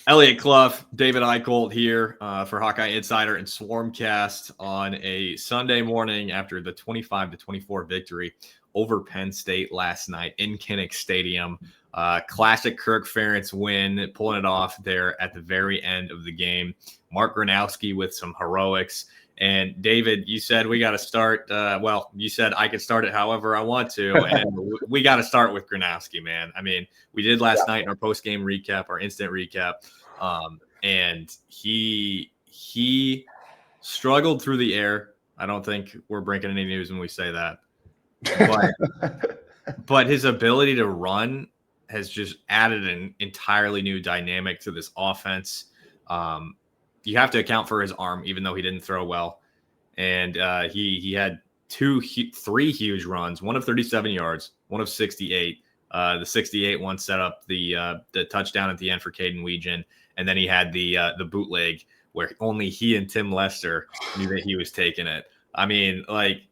Eliot, Clough, David Eickholt here for HawkeyeInsider and Swarmcast on a Sunday morning after the 25-24 victory over Penn State last night in Kinnick Stadium. Classic Kirk Ferentz win, pulling it off there at the very end of the game. Mark Gronowski with some heroics. And David, you said we got to start. You said I could start it however I want to, and we got to start with Gronowski, man. I mean, we did last night in our post-game recap, our instant recap, and he struggled through the air. I don't think we're breaking any news when we say that, but his ability to run has just added an entirely new dynamic to this offense. You have to account for his arm, even though he didn't throw well. And he had three huge runs, one of 37 yards, one of 68. The 68 one set up the touchdown at the end for Caden Weegan. And then he had the bootleg where only he and Tim Lester knew that he was taking it. I mean, like,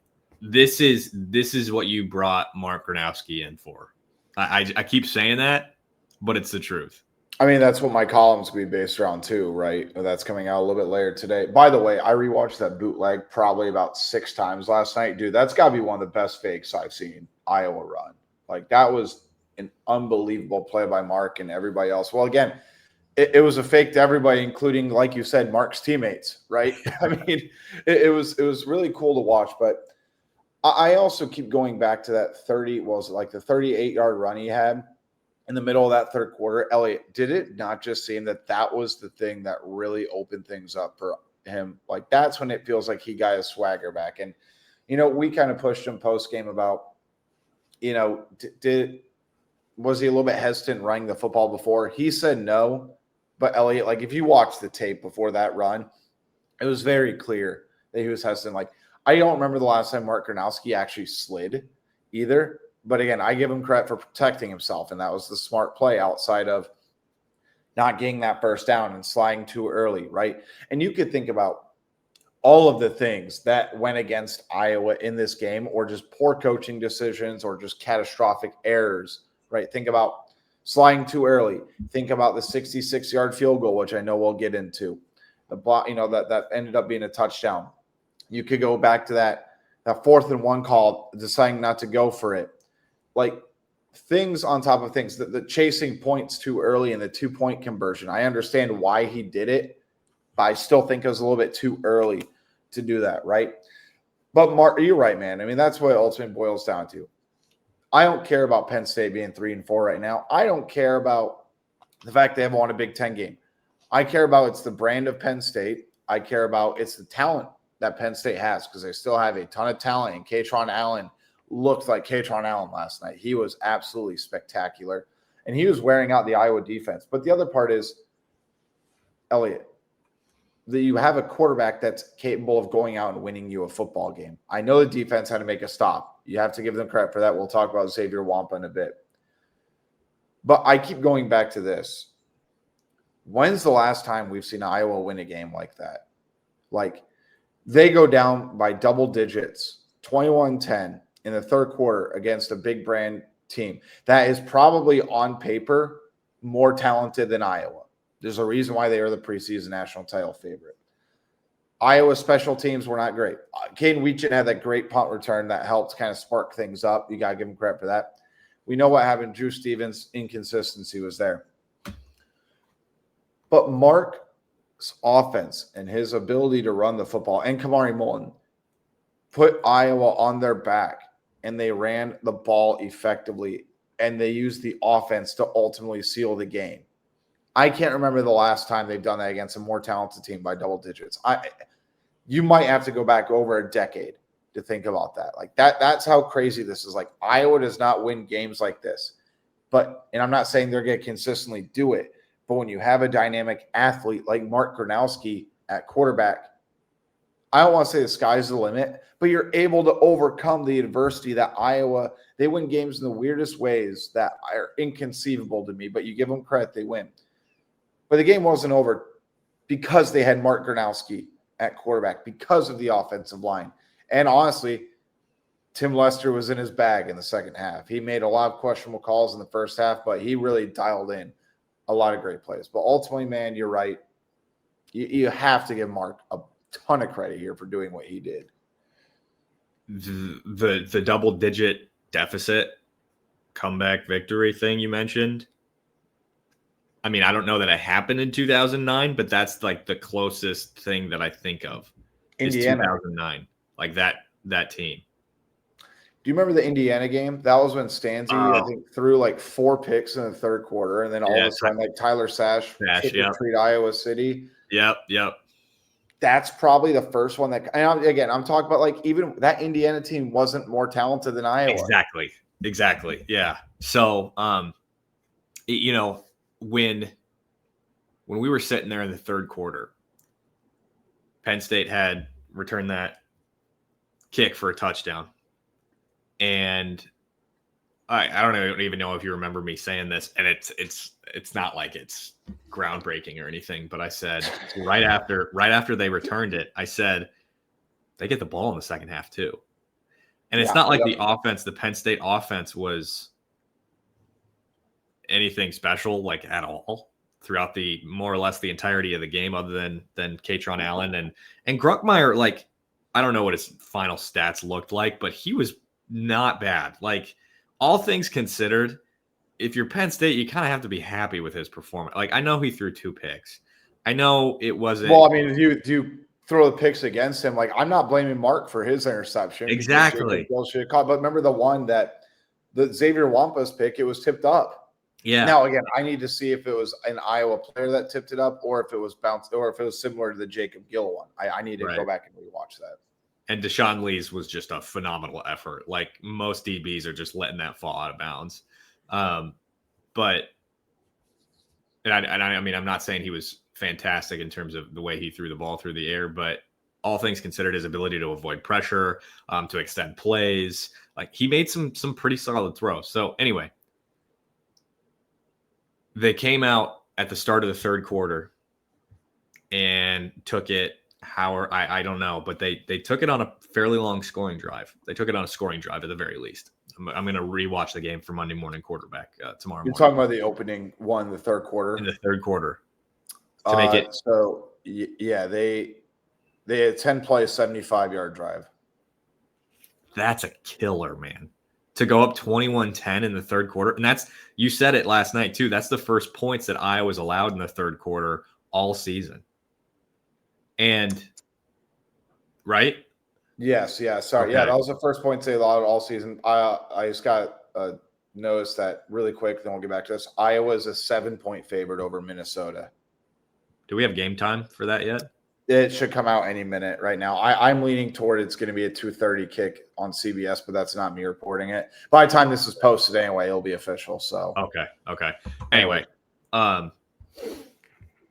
this is what you brought Mark Gronowski in for. I keep saying that, but it's the truth. I mean, that's what my columns will be based around too, right? That's coming out a little bit later today. By the way, I rewatched that bootleg probably about 6 times last night. Dude, that's got to be one of the best fakes I've seen Iowa run. Like, that was an unbelievable play by Mark and everybody else. Well, again, it was a fake to everybody, including, like you said, Mark's teammates, right? I mean, it was really cool to watch. But I also keep going back to that the 38-yard run he had in the middle of that third quarter. Eliot, did it not just seem that was the thing that really opened things up for him? Like, that's when it feels like he got his swagger back. And, we kind of pushed him post-game about, was he a little bit hesitant running the football before? He said no. But Eliot, like, if you watch the tape before that run, it was very clear that he was hesitant. Like, I don't remember the last time Mark Gronowski actually slid either. But again, I give him credit for protecting himself, and that was the smart play outside of not getting that first down and sliding too early, right? And you could think about all of the things that went against Iowa in this game, or just poor coaching decisions, or just catastrophic errors, right? Think about sliding too early. Think about the 66-yard field goal, which I know we'll get into. The block, that ended up being a touchdown. You could go back to that 4th and 1 call, deciding not to go for it. Like, things on top of things, the chasing points too early and the 2-point conversion. I understand why he did it, but I still think it was a little bit too early to do that, right? But Mark, you're right, man. I mean, that's what it ultimately boils down to. I don't care about Penn State being 3-4 right now. I don't care about the fact they haven't won a Big Ten game. I care about it's the brand of Penn State. I care about it's the talent that Penn State has, because they still have a ton of talent, and Kaytron Allen looked like Kaytron Allen last night. He was absolutely spectacular, and he was wearing out the Iowa defense. But the other part is, Eliot, that you have a quarterback that's capable of going out and winning you a football game. I know the defense had to make a stop. You have to give them credit for that. We'll talk about Xavier Nwankpa in a bit. But I keep going back to this. When's the last time we've seen Iowa win a game like that? Like, they go down by double digits, 21-10, in the third quarter against a big brand team that is probably on paper more talented than Iowa. There's a reason why they are the preseason national title favorite. Iowa's special teams were not great. Caden Weegan had that great punt return that helped kind of spark things up. You got to give him credit for that. We know what happened. Drew Stevens' inconsistency was there. But Mark's offense and his ability to run the football, and Kamari Moulton, put Iowa on their back, and they ran the ball effectively, and they used the offense to ultimately seal the game. I can't remember the last time they've done that against a more talented team by double digits. You might have to go back over a decade to think about that. Like, that's how crazy this is. Like, Iowa does not win games like this. And I'm not saying they're going to consistently do it, but when you have a dynamic athlete like Mark Gronowski at quarterback, I don't want to say the sky's the limit, but you're able to overcome the adversity that Iowa, they win games in the weirdest ways that are inconceivable to me, but you give them credit, they win. But the game wasn't over because they had Mark Gronowski at quarterback, because of the offensive line. And honestly, Tim Lester was in his bag in the second half. He made a lot of questionable calls in the first half, but he really dialed in a lot of great plays. But ultimately, man, you're right. You have to give Mark a ton of credit here for doing what he did. The double-digit deficit comeback victory thing you mentioned. I mean, I don't know that it happened in 2009, but that's like the closest thing that I think of. Indiana. 2009, like that team. Do you remember the Indiana game? That was when Stanzi, I think, threw like 4 picks in the third quarter, and then all of a sudden, like Tyler Sash treat Iowa City. Yep. That's probably the first one that. And again, I'm talking about like even that Indiana team wasn't more talented than Iowa. Exactly. Yeah. So, you know, when we were sitting there in the third quarter, Penn State had returned that kick for a touchdown. And I don't even know if you remember me saying this, and it's not like it's groundbreaking or anything, but I said right after they returned it, I said they get the ball in the second half too. And it's not like the Penn State offense was anything special, like at all, throughout the more or less the entirety of the game, other than Katron Allen and Gruckmeyer. Like, I don't know what his final stats looked like, but he was not bad. Like, all things considered, if you're Penn State, you kind of have to be happy with his performance. Like, I know he threw 2 picks. I know it wasn't. Well, I mean, if you throw the picks against him, like, I'm not blaming Mark for his interception. Exactly. But remember the one that the Xavier Nwankpa's pick, it was tipped up. Yeah. Now, again, I need to see if it was an Iowa player that tipped it up or if it was bounced or if it was similar to the Jacob Gill one. I need to go back and rewatch that. And Deshaun Lee's was just a phenomenal effort. Like, most DBs are just letting that fall out of bounds. But I mean, I'm not saying he was fantastic in terms of the way he threw the ball through the air, but all things considered, his ability to avoid pressure, to extend plays, like, he made some pretty solid throws. So anyway, they came out at the start of the third quarter and took it. I don't know, but they took it on a fairly long scoring drive. They took it on a scoring drive at the very least. I'm going to rewatch the game for Monday morning quarterback tomorrow morning. You're talking about the opening one, the third quarter? In the third quarter. To make it. So, yeah, they had 10 plays, 75-yard drive. That's a killer, man. To go up 21-10 in the third quarter. And that's, you said it last night too, that's the first points that Iowa's allowed in the third quarter all season. And, right? Yes. Sorry. Okay. Yeah, that was the first point they allowed all season. I just got notice that really quick, then we'll get back to this. Iowa is a 7-point favorite over Minnesota. Do we have game time for that yet? It should come out any minute right now. I'm leaning toward it's going to be a 2:30 kick on CBS, but that's not me reporting it. By the time this is posted anyway, it'll be official. So okay. Anyway, at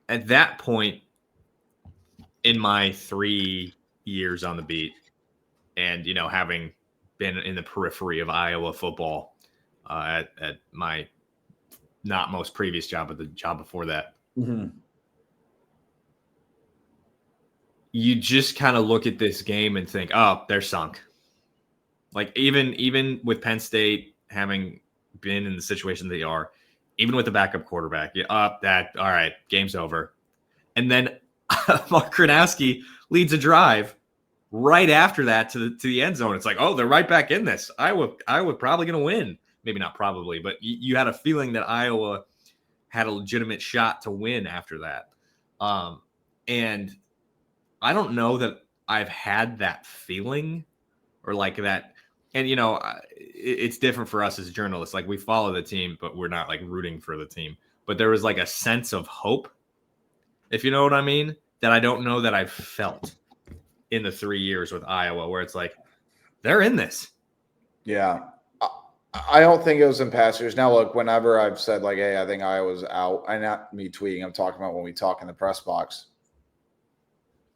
that point in my 3 years on the beat, and having been in the periphery of Iowa football at my not most previous job, but the job before that. Mm-hmm. You just kind of look at this game and think, oh, they're sunk. Like, even with Penn State having been in the situation they are, even with the backup quarterback, all right, game's over. And then Mark Gronowski leads a drive right after that to the end zone. It's like, oh, they're right back in this. Iowa probably going to win. Maybe not probably, but you had a feeling that Iowa had a legitimate shot to win after that. And I don't know that I've had that feeling or like that. And, it's different for us as journalists. Like, we follow the team, but we're not like rooting for the team. But there was like a sense of hope, if you know what I mean, that I don't know that I've felt in the 3 years with Iowa, where it's like, they're in this. Yeah. I don't think it was in past years. Now, look, whenever I've said like, hey, I think Iowa's out, and not me tweeting, I'm talking about when we talk in the press box.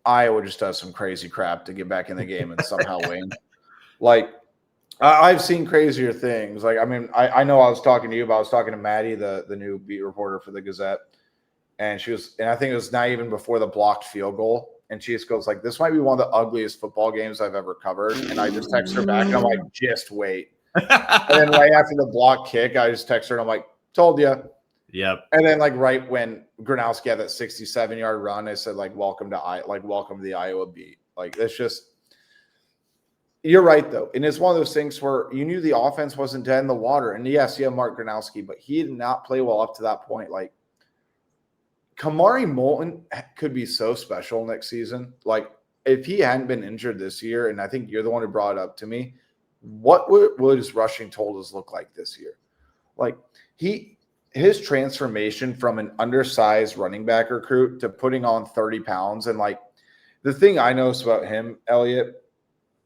Iowa just does some crazy crap to get back in the game and somehow win. Like, I've seen crazier things. Like, I mean, I know I was talking to you, but I was talking to Maddie, the new beat reporter for the Gazette, and I think it was not even before the blocked field goal, and she just goes like, "This might be one of the ugliest football games I've ever covered." And I just text her back, and I'm like, "Just wait." And then right after the block kick, I just text her, and I'm like, "Told you." Yep. And then like right when Gronowski had that 67-yard run, I said like welcome to the Iowa beat. Like it's just, you're right though. And it's one of those things where you knew the offense wasn't dead in the water. And yes, you have Mark Gronowski, but he did not play well up to that point. Like Kamari Moulton could be so special next season. Like if he hadn't been injured this year, and I think you're the one who brought it up to me, what would his rushing totals look like this year? Like his transformation from an undersized running back recruit to putting on 30 pounds. And like the thing I notice about him, Eliot,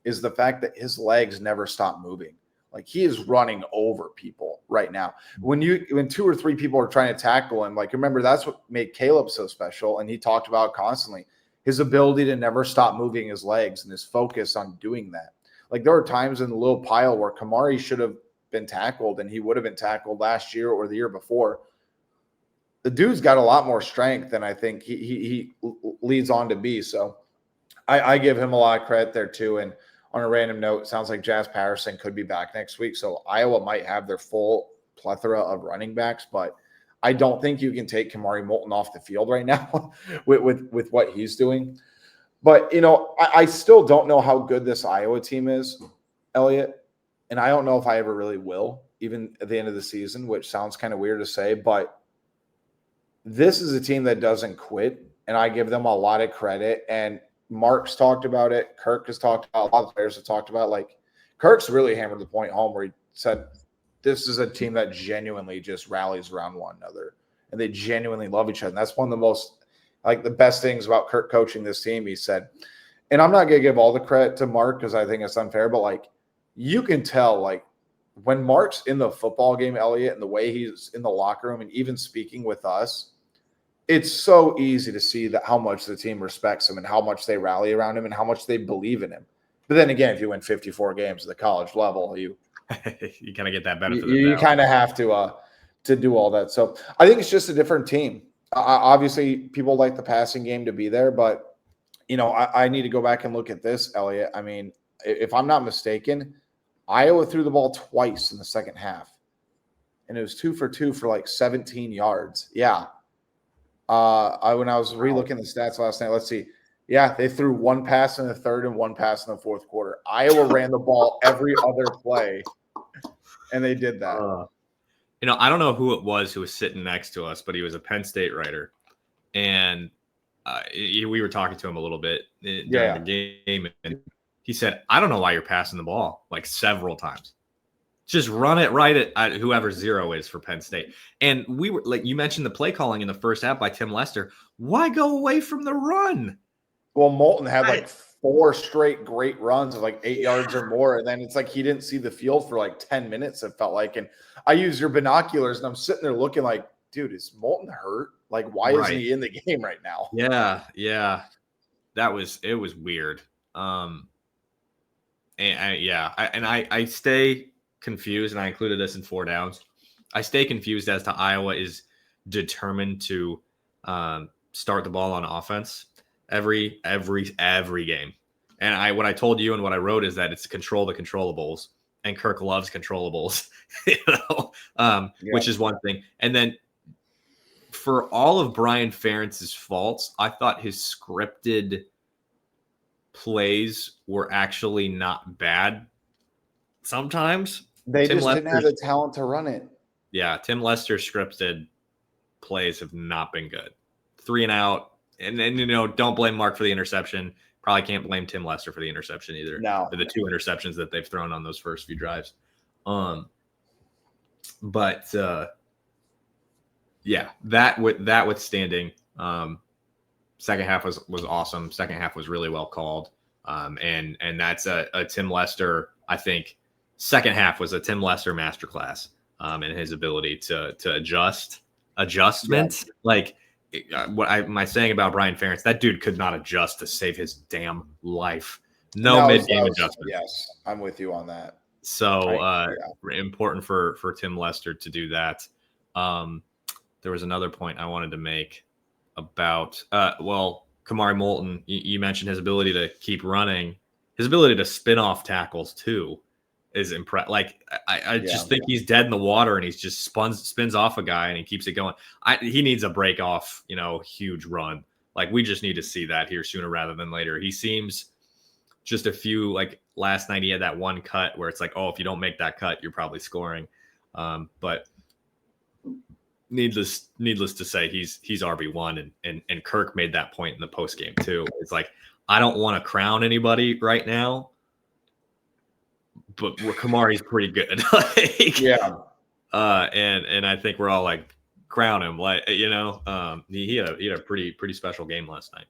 is the fact that his legs never stop moving. Like he is running over people right now. When 2 or 3 people are trying to tackle him, like remember that's what made Caleb so special. And he talked about constantly his ability to never stop moving his legs and his focus on doing that. Like there were times in the little pile where Kamari should have been tackled and he would have been tackled last year or the year before. The dude's got a lot more strength than I think he leads on to be. So I give him a lot of credit there too. And on a random note, it sounds like Jazz Patterson could be back next week. So Iowa might have their full plethora of running backs, but I don't think you can take Kamari Moulton off the field right now with what he's doing. But, I still don't know how good this Iowa team is, Eliot. And I don't know if I ever really will, even at the end of the season, which sounds kind of weird to say. But this is a team that doesn't quit, and I give them a lot of credit. And Mark's talked about it. Kirk has talked about it. A lot of players have talked about it. Like, Kirk's really hammered the point home where he said this is a team that genuinely just rallies around one another, and they genuinely love each other. And that's one of the most, the best things about Kirk coaching this team, he said. And I'm not going to give all the credit to Mark because I think it's unfair, but, you can tell, when Mark's in the football game, Eliot, and the way he's in the locker room and even speaking with us, it's so easy to see that how much the team respects him and how much they rally around him and how much they believe in him. But then again, if you win 54 games at the college level, you kind of get that benefit. You kind of have to do all that. So I think it's just a different team. Obviously, people like the passing game to be there, but I need to go back and look at this, Eliot. I mean, if I'm not mistaken, Iowa threw the ball twice in the second half, and it was 2 for 2 for 17 yards. Yeah. When I was relooking the stats last night, let's see. Yeah, they threw 1 pass in the third and 1 pass in the fourth quarter. Iowa ran the ball every other play, and they did that. I don't know who it was who was sitting next to us, but he was a Penn State writer, and we were talking to him a little bit during the game, and he said, I don't know why you're passing the ball several times. Just run it right at whoever 0 is for Penn State. And we were you mentioned the play calling in the first half by Tim Lester. Why go away from the run? Well, Moulton had 4 straight great runs of 8 yards or more. And then it's he didn't see the field for 10 minutes, it felt like. And I use your binoculars and I'm sitting there looking dude, is Moulton hurt? Why isn't he in the game right now? Yeah. It was weird. I stay confused, and I included this in 4 downs. I stay confused as to Iowa is determined to start the ball on offense every game. And what I told you and what I wrote is that it's control the controllables, and Kirk loves controllables, which is one thing. And then for all of Brian Ferentz's faults, I thought his scripted plays were actually not bad. Sometimes they just didn't have the talent to run it. Yeah, Tim Lester's scripted plays have not been good. 3 and out, and then don't blame Mark for the interception. Probably can't blame Tim Lester for the interception either. No, for the 2 interceptions that they've thrown on those first few drives. That withstanding, second half was awesome. Second half was really well called. And that's a Tim Lester, I think. Second half was a Tim Lester masterclass in his ability to adjustment. Yeah. What am I saying about Brian Ferentz? That dude could not adjust to save his damn life. No mid-game adjustment. Yes, I'm with you on that. So important for Tim Lester to do that. There was another point I wanted to make about Kamari Moulton. You mentioned his ability to keep running, his ability to spin off tackles too. is impressed. Like I just think he's dead in the water, and he's just spins off a guy and he keeps it going. He needs a break off, huge run. Like we just need to see that here sooner rather than later. He seems just a few, like last night he had that one cut where it's like, oh, if you don't make that cut, you're probably scoring. But needless to say, he's RB1, and Kirk made that point in the post game too. It's like, I don't want to crown anybody right now, but Kamari's pretty good. And I think we're all like, crown him. Like, he had a pretty special game last night.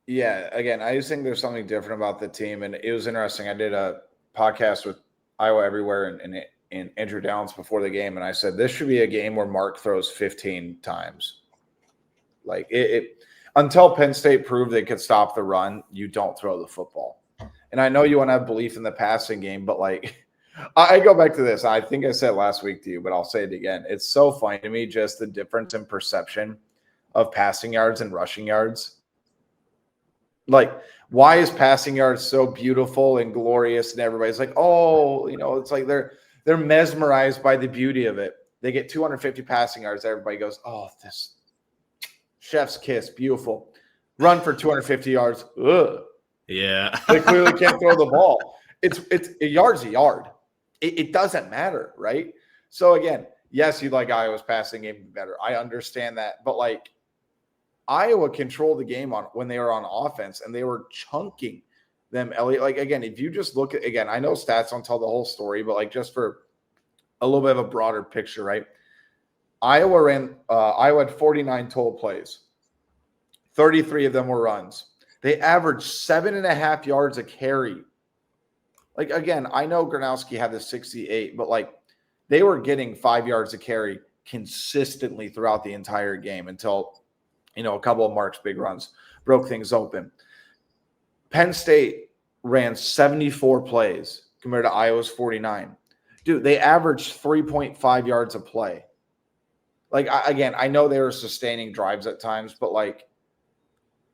Again, I just think there's something different about the team, and it was interesting. I did a podcast with Iowa Everywhere and Andrew Downs before the game, and I said this should be a game where Mark throws 15 times. Like until Penn State proved they could stop the run, you don't throw the football. And I know you want to have belief in the passing game, but like I go back to this. I think I said last week to you, but I'll say it again. It's so funny to me, just the difference in perception of passing yards and rushing yards. Like, why is passing yards so beautiful and glorious, and everybody's like, oh, it's like they're mesmerized by the beauty of it. They get 250 passing yards. Everybody goes, oh, this chef's kiss, beautiful. Run for 250 yards. Ugh. Yeah. They clearly can't throw the ball. It's a yard's a yard. It doesn't matter, right? So again, yes, you'd like Iowa's passing game better. I understand that. But like, Iowa controlled the game when they were on offense, and they were chunking them, Eliot. Like, again, if you just look at, again, I know stats don't tell the whole story, but like just for a little bit of a broader picture, right? Iowa had 49 total plays. 33 of them were runs. They averaged 7.5 yards a carry. Like, again, I know Gronowski had the 68, but like they were getting 5 yards a carry consistently throughout the entire game until a couple of Mark's big runs broke things open. Penn State ran 74 plays compared to Iowa's 49. Dude, they averaged 3.5 yards a play. Like, again, I know they were sustaining drives at times, but like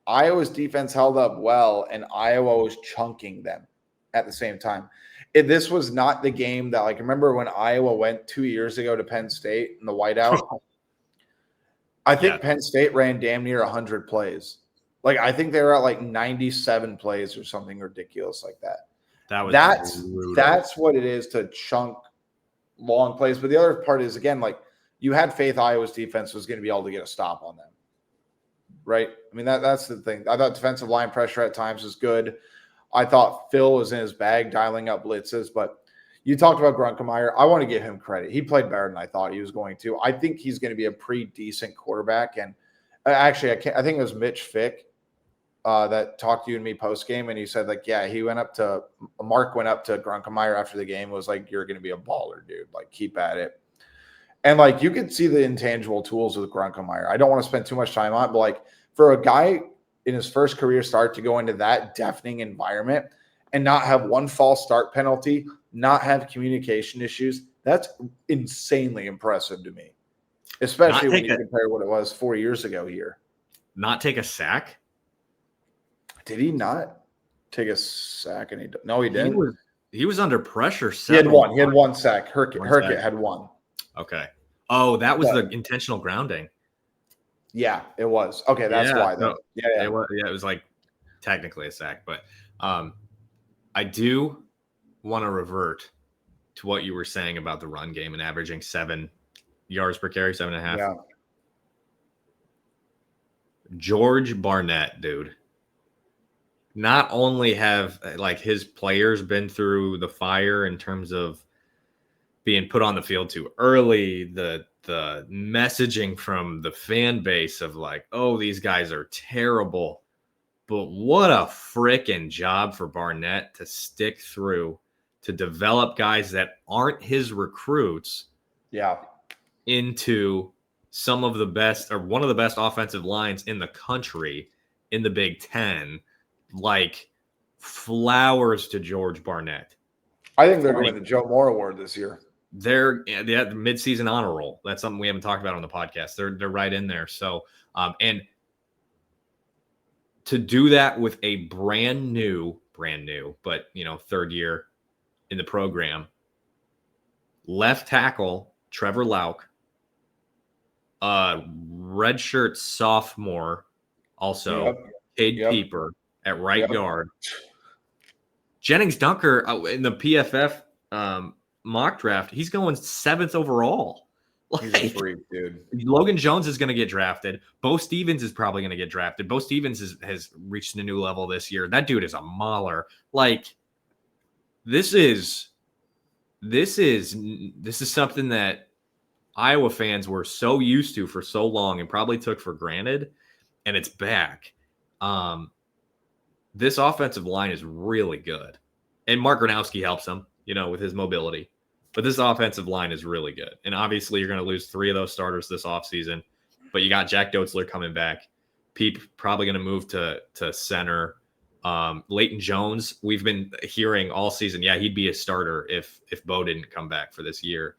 Iowa's defense held up well, and Iowa was chunking them at the same time. This was not the game that, like, remember when Iowa went 2 years ago to Penn State in the whiteout? I think Penn State ran damn near 100 plays. Like, I think they were at like 97 plays or something ridiculous like that. That's what it is to chunk long plays. But the other part is, again, like, you had faith Iowa's defense was going to be able to get a stop on them, right? I mean, that's the thing. I thought defensive line pressure at times was good. I thought Phil was in his bag dialing up blitzes, but you talked about Nwankpa. I want to give him credit. He played better than I thought he was going to. I think he's going to be a pretty decent quarterback. And actually, I think it was Mitch Fick that talked to you and me post game, and he said, like, yeah, Mark went up to Nwankpa after the game, was like, you're going to be a baller, dude. Like, keep at it. And like, you could see the intangible tools with Nwankpa. I don't want to spend too much time on it, but like, for a guy in his first career start to go into that deafening environment and not have one false start penalty, not have communication issues, that's insanely impressive to me, especially when you compare what it was 4 years ago here. Not take a sack? Did he not take a sack? No, he didn't. He was under pressure. He had one. He had one sack. Herkett had one. Okay. Oh, that was the intentional grounding. Yeah, it was. Okay, that's why. Though. Yeah. It was like technically a sack, but I do want to revert to what you were saying about the run game and averaging 7 yards per carry, 7.5. Yeah. George Barnett, dude. Not only have like his players been through the fire in terms of being put on the field too early, the messaging from the fan base of like, oh, these guys are terrible. But what a freaking job for Barnett to stick through, to develop guys that aren't his recruits into some of the best, or one of the best offensive lines in the country in the Big Ten. Like, flowers to George Barnett. I think they're going to the Joe Moore Award this year. They had the midseason honor roll. That's something we haven't talked about on the podcast. They're right in there. So, and to do that with a brand new, but third year in the program. Left tackle, Trevor Lauk. Redshirt sophomore, also. Cade Pieper at right guard. Jennings Dunker in the PFF mock draft, he's going 7th overall. He's a freak, dude. Logan Jones is going to get drafted. Bo Stevens is probably going to get drafted. Bo Stevens has reached a new level this year. That dude is a mauler. Like, this is something that Iowa fans were so used to for so long and probably took for granted, and it's back. This offensive line is really good, and Mark Gronowski helps them, with his mobility. But this offensive line is really good. And obviously, you're going to lose 3 of those starters this offseason. But you got Jack Dotzler coming back. Peep probably going to move to center. Leighton Jones, we've been hearing all season, he'd be a starter if Bo didn't come back for this year.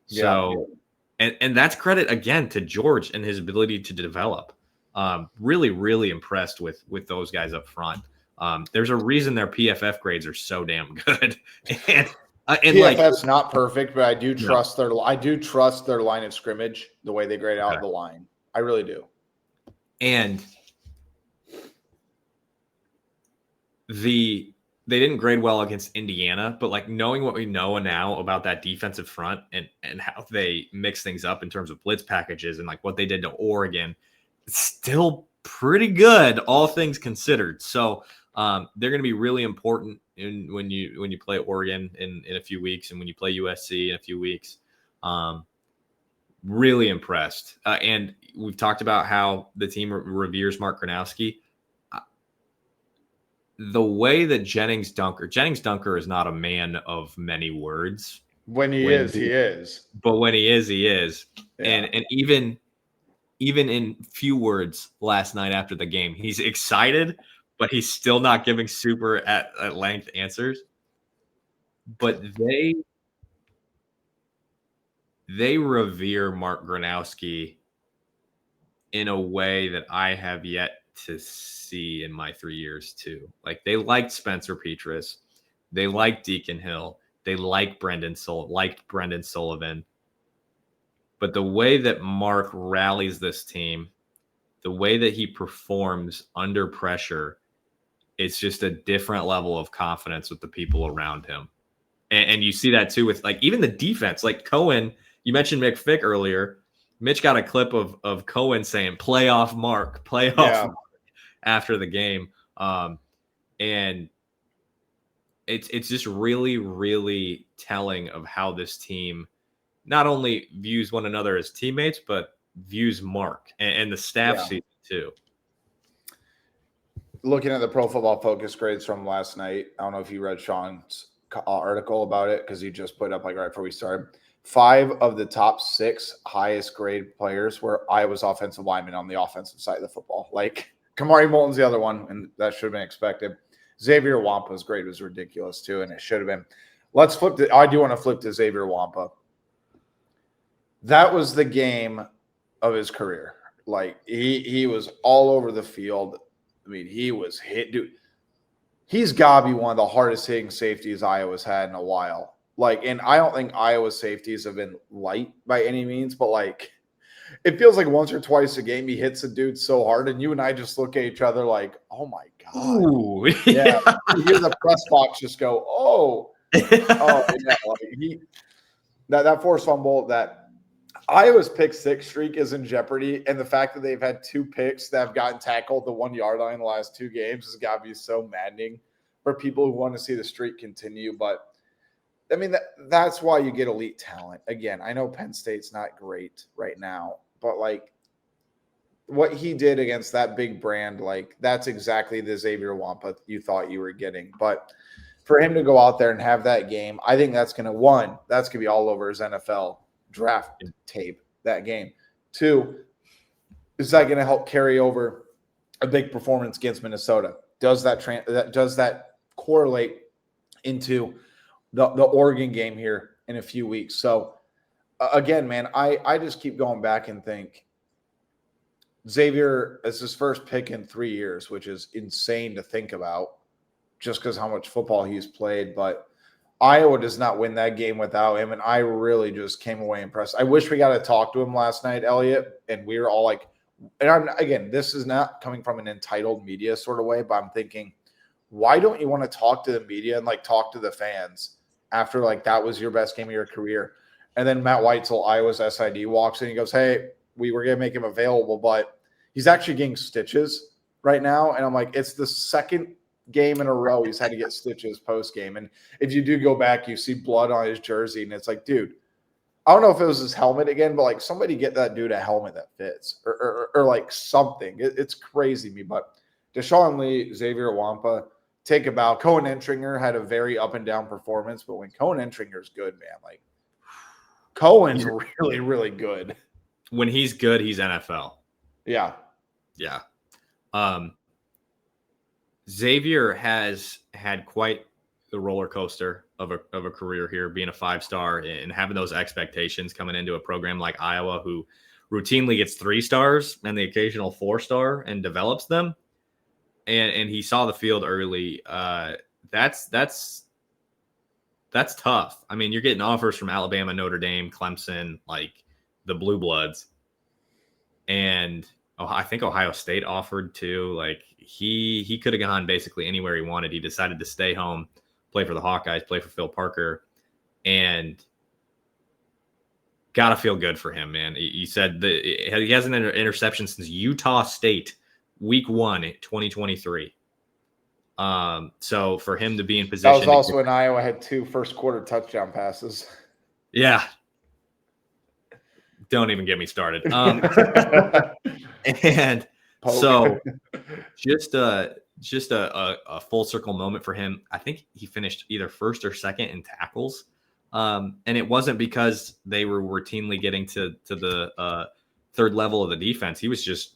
So, and that's credit, again, to George and his ability to develop. Really, really impressed with those guys up front. There's a reason their PFF grades are so damn good. And PFF's not perfect, but I do trust their line of scrimmage, the way they grade out the line. I really do. And they didn't grade well against Indiana, but knowing what we know now about that defensive front and how they mix things up in terms of blitz packages and what they did to Oregon, it's still pretty good, all things considered. So they're going to be really important when you play Oregon in a few weeks, and when you play USC in a few weeks. Really impressed. And we've talked about how the team reveres Mark Gronowski. The way that Jennings Dunker is not a man of many words. When he is. But when he is, he is. Yeah. And even in few words last night after the game, he's excited, but he's still not giving super at length answers. But they revere Mark Gronowski in a way that I have yet to see in my 3 years too. They liked Spencer Petras, they liked Deacon Hill, they liked Brendan Sullivan. But the way that Mark rallies this team, the way that he performs under pressure, it's just a different level of confidence with the people around him. And you see that too with even the defense. Cohen, you mentioned McFick earlier. Mitch got a clip of Cohen saying playoff Mark after the game. And it's just really, really telling of how this team not only views one another as teammates, but views Mark and the staff season too. Looking at the Pro Football Focus grades from last night, I don't know if you read Sean's article about it, because he just put up right before we started. 5 of the top 6 highest grade players were Iowa's offensive linemen on the offensive side of the football. Kamari Moulton's the other one, and that should have been expected. Xavier Nwankpa's grade was ridiculous too, and it should have been. I do want to flip to Xavier Nwankpa. That was the game of his career. He was all over the field. I mean, he was hit, dude. He's got to be one of the hardest hitting safeties Iowa's had in a while. And I don't think Iowa's safeties have been light by any means, but it feels like once or twice a game he hits a dude so hard, and you and I just look at each other oh my God. Ooh, yeah. You hear the press box just go, oh. Yeah. That forced fumble, that Iowa's pick 6 streak is in jeopardy, and the fact that they've had 2 picks that have gotten tackled the 1 yard line in the last 2 games has got to be so maddening for people who want to see the streak continue. But I mean, that's why you get elite talent. Again, I know Penn State's not great right now, but what he did against that big brand, that's exactly the Xavier Nwankpa you thought you were getting. But for him to go out there and have that game, I think that's going to be all over his NFL draft tape, that game. 2, is that going to help carry over a big performance against Minnesota? Does that correlate into the Oregon game here in a few weeks? So again, man, I just keep going back and think Xavier is his first pick in 3 years, which is insane to think about just because how much football he's played. But Iowa does not win that game without him, and I really just came away impressed. I wish we got to talk to him last night, Eliot, and we were all like, and again, this is not coming from an entitled media sort of way, but I'm thinking, why don't you want to talk to the media and like talk to the fans after like that was your best game of your career? And then Matt Weitzel, Iowa's SID, walks in. He goes, "Hey, we were going to make him available, but he's actually getting stitches right now." And I'm like, it's the second game in a row he's had to get stitches post game. And if you do go back, you see blood on his jersey, and it's like, dude, I don't know if it was his helmet again, but like somebody get that dude a helmet that fits or like something. It's crazy to me. But Deshaun Lee, Xavier Nwankpa, take a bow. Cohen Entringer had a very up and down performance, but when Cohen Entringer's good, man, like Cohen's really, really good. When he's good, he's NFL. Yeah. Yeah. Xavier has had quite the roller coaster of a career here, being a 5-star and having those expectations coming into a program like Iowa, who routinely gets 3 stars and the occasional 4-star and develops them. And he saw the field early. That's tough. I mean, you're getting offers from Alabama, Notre Dame, Clemson, like the Blue Bloods, and I think Ohio State offered too. Like he could have gone basically anywhere he wanted. He decided to stay home, play for the Hawkeyes, play for Phil Parker, and gotta feel good for him, man. He said that he hasn't had an interception since Utah State, week 1, 2023. So for him to be in position, that was also when Iowa had 2 first-quarter touchdown passes. Yeah. Don't even get me started. And so just a full circle moment for him. I think he finished either first or second in tackles. And it wasn't because they were routinely getting to the third level of the defense. He was just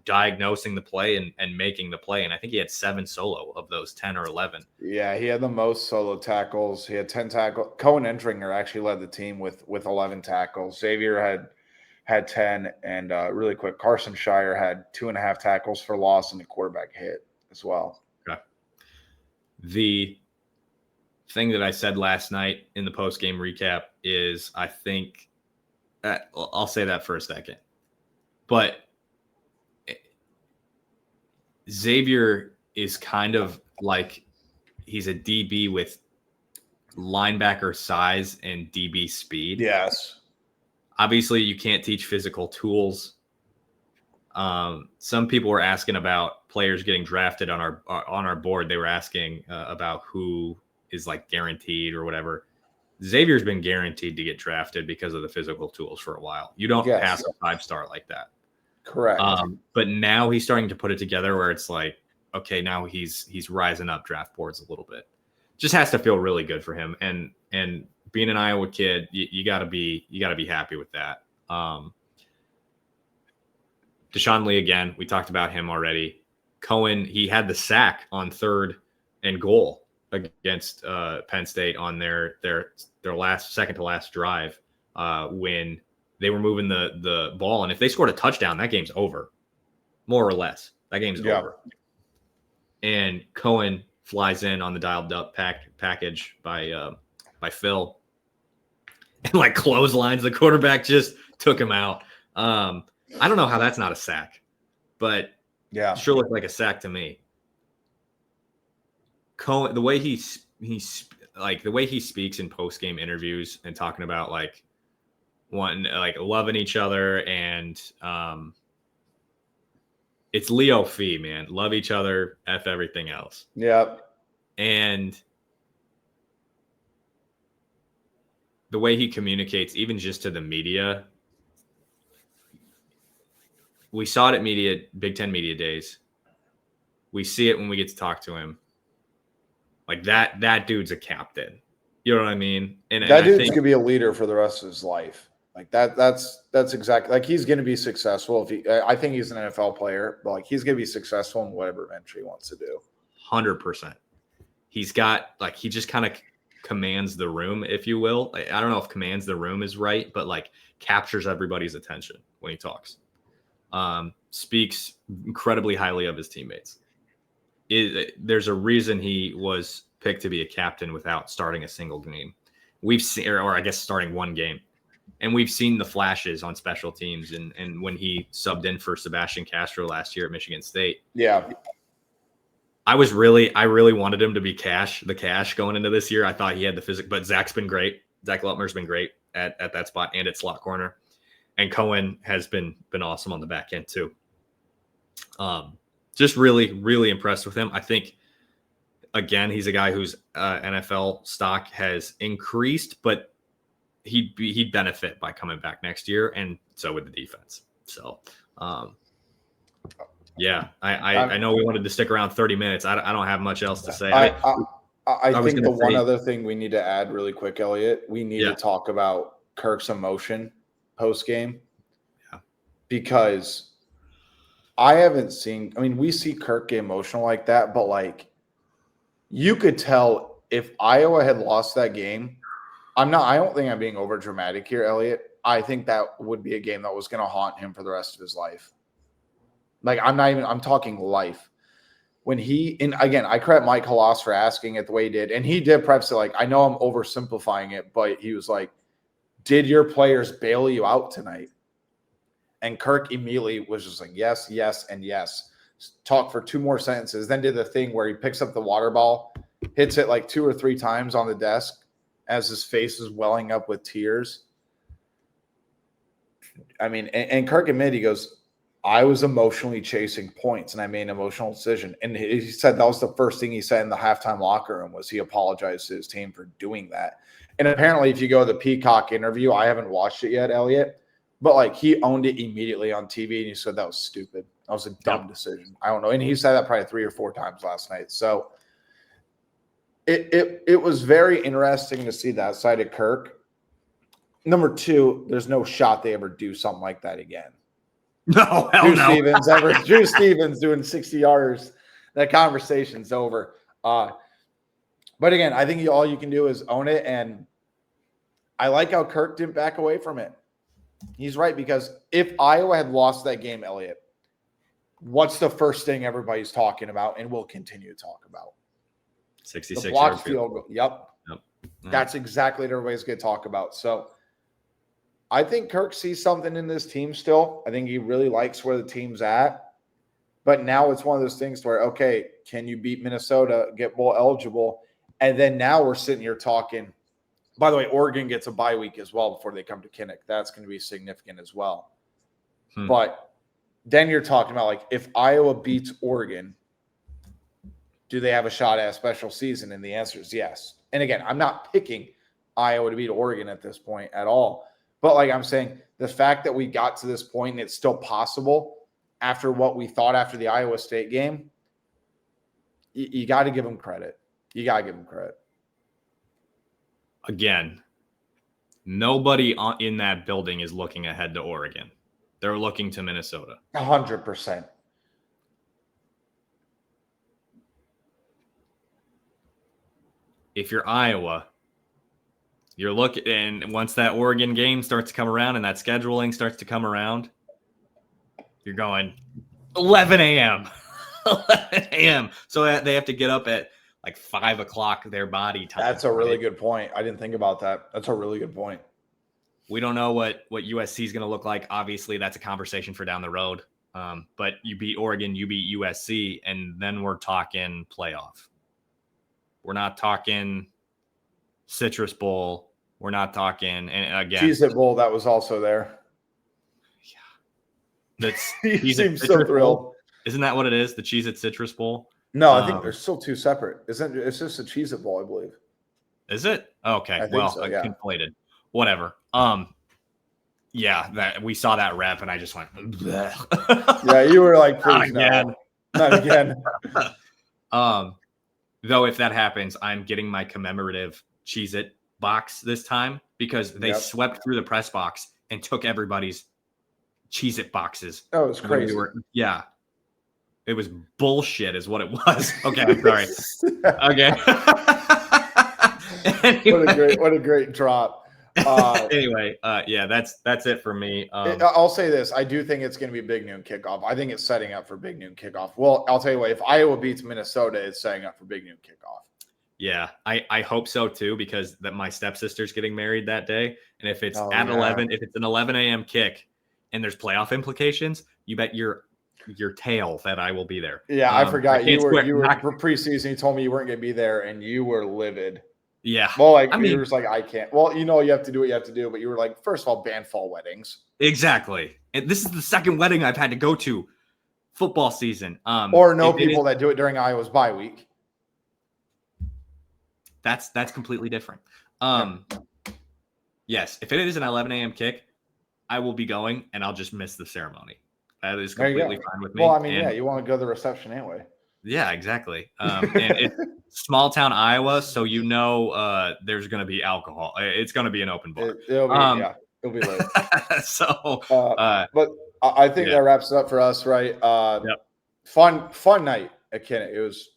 diagnosing the play and making the play. And I think he had 7 solo of those 10 or 11. Yeah, he had the most solo tackles. He had 10 tackles. Cohen Entringer actually led the team with 11 tackles. Xavier had 10. And really quick, Carson Shire had 2.5 tackles for loss and a quarterback hit as well. Okay. The thing that I said last night in the post-game recap is I think I'll say that for a second. But Xavier is kind of like he's a DB with linebacker size and DB speed. Yes. Obviously, you can't teach physical tools. Some people were asking about players getting drafted on our board. They were asking about who is like guaranteed or whatever. Xavier's been guaranteed to get drafted because of the physical tools for a while. You don't pass a 5-star like that. Correct. But now he's starting to put it together where it's like, okay, now he's rising up draft boards a little bit. Just has to feel really good for him. And being an Iowa kid, you gotta be happy with that. Deshaun Lee, again, we talked about him already. Cohen, he had the sack on 3rd and goal against Penn State on their second to last drive when they were moving the ball. And if they scored a touchdown, that game's over, more or less. That game's over. And Cohen flies in on the dialed up package by Phil and like clotheslines. The quarterback just took him out. I don't know how that's not a sack, but yeah, it sure looked like a sack to me. Cohen, the way he speaks in post-game interviews and talking about like loving each other and it's Leo Fee, man. Love each other, F everything else. Yep. And the way he communicates, even just to the media, we saw it at Big Ten Media Days. We see it when we get to talk to him. Like that dude's a captain. You know what I mean? And that dude's gonna be a leader for the rest of his life. Like that's exactly like he's gonna be successful I think he's an NFL player, but like he's gonna be successful in whatever venture he wants to do. 100%. He's got like he just kind of commands the room, if you will. I don't know if commands the room is right, but like captures everybody's attention when he talks. Speaks incredibly highly of his teammates. There's a reason he was picked to be a captain without starting a single game. We've seen, or I guess starting one game. And we've seen the flashes on special teams. And when he subbed in for Sebastian Castro last year at Michigan State. Yeah. I really wanted him to be the cash going into this year. I thought he had the physics, but Zach's been great. Zach Lutmer's been great at that spot and at slot corner. And Cohen has been awesome on the back end too. Just really, really impressed with him. I think, again, he's a guy whose NFL stock has increased, but he'd benefit by coming back next year, and so would the defense. So, yeah, I know we wanted to stick around 30 minutes. I don't have much else to say. I think the one other thing we need to add really quick, Eliot, we need to talk about Kirk's emotion post-game. Yeah. Because I haven't seen – I mean, we see Kirk get emotional like that, but, like, you could tell if Iowa had lost that game – I don't think I'm being over dramatic here, Eliot. I think that would be a game that was going to haunt him for the rest of his life. Like, I'm talking life. When and again, I credit Mike Halas for asking it the way he did. And he did preface it like, I know I'm oversimplifying it, but he was like, did your players bail you out tonight? And Kirk immediately was just like, yes, yes, and yes. Talk for 2 more sentences. Then did the thing where he picks up the water ball, hits it like 2 or 3 times on the desk as his face is welling up with tears. I mean, and Kirk admitted, he goes, I was emotionally chasing points and I made an emotional decision. And he said that was the first thing he said in the halftime locker room was he apologized to his team for doing that. And apparently if you go to the Peacock interview, I haven't watched it yet, Eliot, but like he owned it immediately on TV and he said that was stupid. That was a dumb decision. I don't know. And he said that probably 3 or 4 times last night. So it was very interesting to see that side of Kirk. Number 2, there's no shot they ever do something like that again. No, hell no. Drew Stevens doing 60 yards. That conversation's over. But again, I think all you can do is own it. And I like how Kirk didn't back away from it. He's right, because if Iowa had lost that game, Eliot, what's the first thing everybody's talking about and will continue to talk about? 66 the blocked field goal. Yep. That's exactly what everybody's going to talk about. So I think Kirk sees something in this team still. I think he really likes where the team's at. But now it's one of those things where, okay, can you beat Minnesota, get bowl eligible? And then now we're sitting here talking. By the way, Oregon gets a bye week as well before they come to Kinnick. That's going to be significant as well. But then you're talking about, like, if Iowa beats Oregon, do they have a shot at a special season? And the answer is yes. And again, I'm not picking Iowa to beat Oregon at this point at all. But like I'm saying, the fact that we got to this point and it's still possible after what we thought after the Iowa State game, you got to give them credit. You got to give them credit. Again, nobody in that building is looking ahead to Oregon. They're looking to Minnesota. 100%. If you're Iowa, you're looking, and once that Oregon game starts to come around and that scheduling starts to come around, you're going 11 a.m. 11 a.m. So they have to get up at like 5 o'clock their body time. That's a really good point. I didn't think about that. That's a really good point. We don't know what USC is going to look like. Obviously, that's a conversation for down the road. But you beat Oregon, you beat USC, and then we're talking playoff. We're not talking Citrus Bowl. We're not talking, and again, Cheez-It Bowl, that was also there. Yeah. That's he seems so thrilled. Bowl. Isn't that what it is? The Cheez-It Citrus Bowl? No, I think they're still 2 separate. It's just a Cheez-It Bowl, I believe. Is it? Okay. Well, so, yeah. Conflated. Whatever. Yeah, that we saw that rep and I just went, bleh. Yeah, you were like, please no. Not again. Though if that happens, I'm getting my commemorative Cheez-It box this time because they swept through the press box and took everybody's Cheez-It boxes. Oh, it's crazy. Yeah. It was bullshit is what it was. Okay, I'm sorry. Okay. Anyway. What a great drop. Anyway, yeah, that's it for me. I'll say this. I do think it's going to be big noon kickoff. I think it's setting up for big noon kickoff. Well, I'll tell you what, if Iowa beats Minnesota, it's setting up for big noon kickoff. Yeah, I hope so too, because that my stepsister's getting married that day. And if it's at 11, if it's an 11 a.m. kick and there's playoff implications, you bet your tail that I will be there. Yeah, I forgot you were not, for preseason. You told me you weren't going to be there, and you were livid. Yeah. Well, like you were just like, I can't. Well, you have to do what you have to do, but you were like, first of all, ban fall weddings. Exactly. And this is the second wedding I've had to go to football season. Or know people that do it during Iowa's bye week. That's completely different. Yes, if it is an 11 a.m. kick, I will be going, and I'll just miss the ceremony. That is completely fine with me. Well, I mean, you want to go to the reception anyway. Yeah, exactly. And it's small town Iowa, so there's going to be alcohol. It's going to be an open bar. It'll be lit. So, but I think that wraps it up for us, right? Yep. Fun night at Kinnick. It was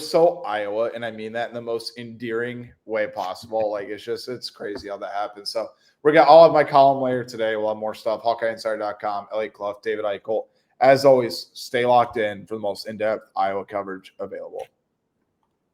so Iowa, and I mean that in the most endearing way possible. Like it's crazy how that happens. So I'll have my column later today. We'll have more stuff. HawkeyeInsider.com. Eliot, Clough, David Eickholt. As always, stay locked in for the most in-depth Iowa coverage available.